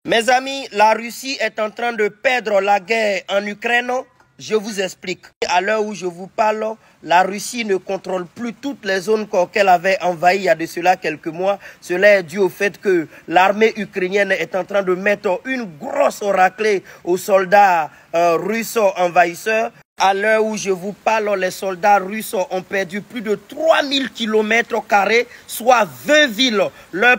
Mes amis, la Russie est en train de perdre la guerre en Ukraine. Je vous explique. À l'heure où je vous parle, la Russie ne contrôle plus toutes les zones qu'elle avait envahies il y a de cela quelques mois. Cela est dû au fait que l'armée ukrainienne est en train de mettre une grosse raclée aux soldats russes envahisseurs. À l'heure où je vous parle, les soldats russes ont perdu plus de 3000 km², soit 20 villes. Leur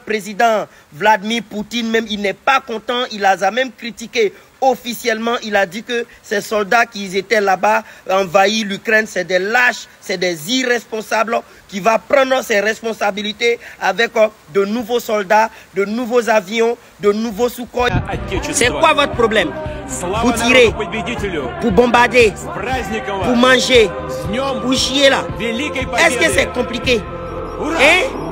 président Vladimir Poutine, même, il n'est pas content. Il a même critiqué officiellement. Il a dit que ces soldats qui étaient là-bas, envahis l'Ukraine, c'est des lâches, c'est des irresponsables, qui va prendre ses responsabilités avec de nouveaux soldats, de nouveaux avions, de nouveaux Sukhoi. C'est quoi votre problème? Pour tirer, pour bombarder, pour manger, pour chier là. Est-ce que c'est compliqué? Hein?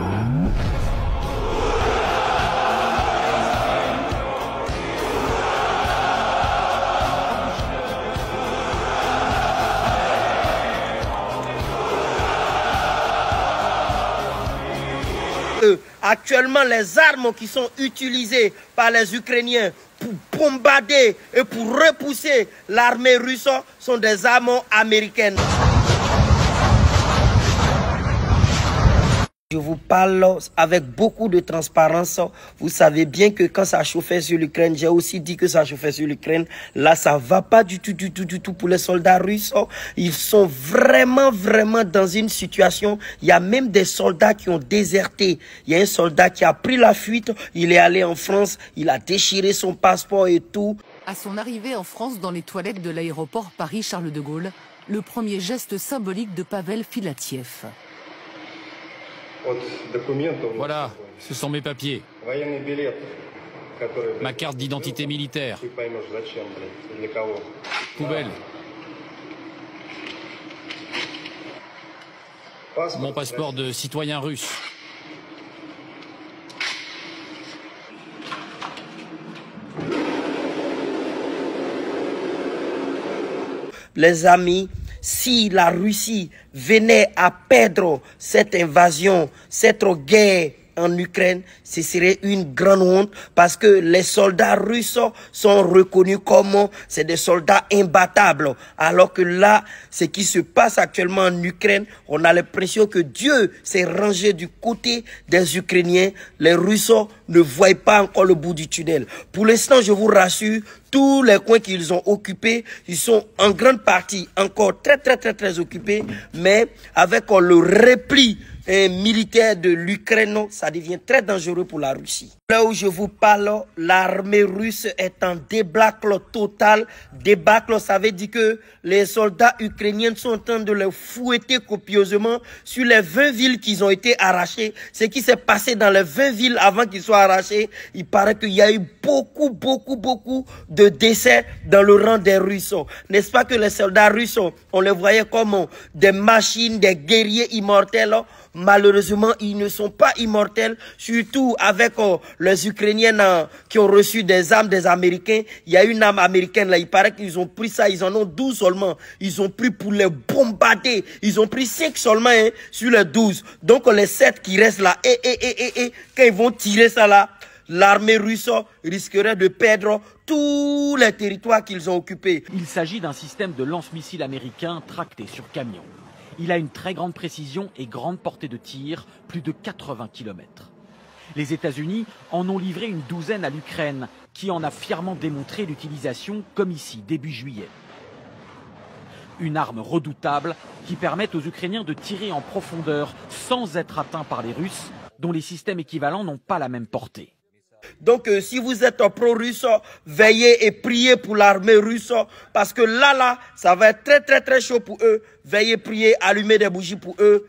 Actuellement, les armes qui sont utilisées par les Ukrainiens pour bombarder et pour repousser l'armée russe sont des armes américaines. Je vous parle avec beaucoup de transparence. Vous savez bien que quand ça chauffait sur l'Ukraine, j'ai aussi dit que ça chauffait sur l'Ukraine. Là, ça va pas du tout pour les soldats russes. Ils sont vraiment dans une situation. Il y a même des soldats qui ont déserté. Il y a un soldat qui a pris la fuite. Il est allé en France. Il a déchiré son passeport et tout. À son arrivée en France dans les toilettes de l'aéroport Paris-Charles de Gaulle, le premier geste symbolique de Pavel Filatiev. Voilà, ce sont mes papiers. Ma carte d'identité militaire. Poubelle. Mon passeport de citoyen russe. Les amis, si la Russie venait à perdre cette invasion, cette guerre en Ukraine, ce serait une grande honte parce que les soldats russes sont reconnus comme c'est des soldats imbattables. Alors que là, ce qui se passe actuellement en Ukraine, on a l'impression que Dieu s'est rangé du côté des Ukrainiens. Les Russes ne voient pas encore le bout du tunnel. Pour l'instant, je vous rassure, tous les coins qu'ils ont occupés, ils sont en grande partie encore très occupés, mais avec le repli militaire de l'Ukraine, ça devient très dangereux pour la Russie. Là où je vous parle, l'armée russe est en débâcle total. Débâcle, ça veut dire que les soldats ukrainiens sont en train de les fouetter copieusement sur les 20 villes qui ont été arrachées. Ce qui s'est passé dans les 20 villes avant qu'ils soient arrachés, il paraît qu'il y a eu beaucoup de décès dans le rang des Russes. N'est-ce pas que les soldats russes, on les voyait comme des machines, des guerriers immortels? Malheureusement, ils ne sont pas immortels, surtout avec les Ukrainiens qui ont reçu des armes des Américains. Il y a une arme américaine là, il paraît qu'ils ont pris ça, ils en ont 12 seulement. Ils ont pris pour les bombarder. Ils ont pris 5 seulement sur les 12. Donc les 7 qui restent là, quand ils vont tirer ça là, l'armée russe risquerait de perdre tous les territoires qu'ils ont occupés. Il s'agit d'un système de lance-missiles américain tracté sur camion. Il a une très grande précision et grande portée de tir, plus de 80 km. Les États-Unis en ont livré une douzaine à l'Ukraine, qui en a fièrement démontré l'utilisation, comme ici, début juillet. Une arme redoutable qui permet aux Ukrainiens de tirer en profondeur sans être atteints par les Russes, dont les systèmes équivalents n'ont pas la même portée. Donc, si vous êtes pro-russe, veillez et priez pour l'armée russe, parce que là, ça va être très chaud pour eux. Veillez, priez, allumez des bougies pour eux.